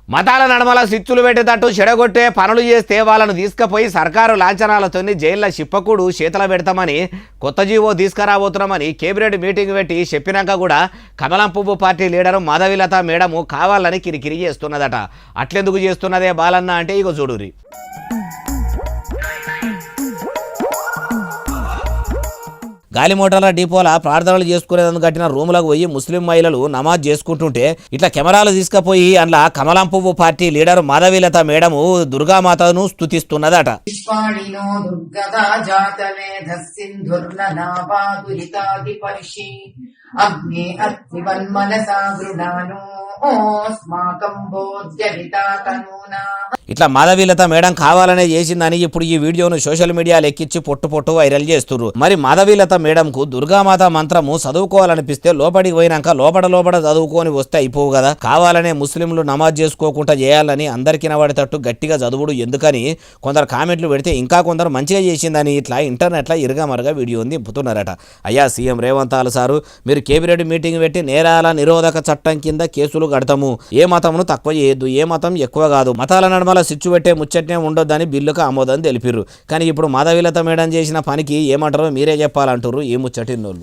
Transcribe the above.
మతాల నడమల సిచ్చులు పెట్టేటట్టు చెడగొట్టే పనులు చేస్తే వాళ్ళను తీసుకుపోయి సర్కారు లాంఛనాలతో జైల్లో చిప్పకూడు చేతల పెడతామని కొత్త జీవో తీసుకురాబోతున్నామని కేబినెట్ మీటింగ్ పెట్టి చెప్పినాక కూడా కమలం పువ్వు పార్టీ లీడరు మాధవిలత మేడము కావాలని కిరికిరి చేస్తున్నదట. అట్లెందుకు చేస్తున్నదే బాలన్న అంటే ఇగో చూడురి. గాలి మోటార్ల డిపోల ప్రార్థనలు చేసుకునేందుకు కట్టిన రూములకు పోయి ముస్లిం మహిళలు నమాజ్ చేసుకుంటుంటే ఇట్లా కెమెరాలు తీసుకుపోయి అందులో కమలం పువ్వు పార్టీ లీడర్ మాధవిలత మేడము దుర్గామాతను స్తుతిస్తున్నదట. ఇట్లా మాధవిలత మేడం కావాలనే చేసిందని ఇప్పుడు ఈ వీడియోను సోషల్ మీడియాలో ఎక్కించి పొట్టు వైరల్ చేస్తున్నారు. మరి మాధవిలత మేడంకు దుర్గామాత మంత్రము చదువుకోవాలనిపిస్తే లోపలికి పోయినాక లోపల చదువుకొని వస్తే అయిపోవు కదా. కావాలనే ముస్లింలు నమాజ్ చేసుకోకుండా చేయాలని అందరికి నవడేటట్టు గట్టిగా చదువుడు ఎందుకని కొందరు కామెంట్లు పెడితే ఇంకా కొందరు మంచిగా చేసిందని ఇట్లా ఇంటర్నెట్లో ఇరుగమరుగా వీడియో దింపుతున్నారట. అయ్యా సీఎం రేవంత్ సారు, మీరు కేబినెట్ మీటింగ్ పెట్టి నేరాల నిరోధక చట్టం కింద కేసులు కడతాము, ఏ మతమును తక్కువ చేయొద్దు, ఏ మతం ఎక్కువ కాదు, మతాల నడమల సిచ్చు పెట్టే ముచ్చట్నే ఉండొద్దని బిల్లుకు ఆమోదం తెలిపిర్రు. కానీ ఇప్పుడు మాధవిలత మేడం చేసిన పనికి ఏమంటారో మీరే చెప్పాలంటారు ఈ ముచ్చటిన్నోళ్ళు.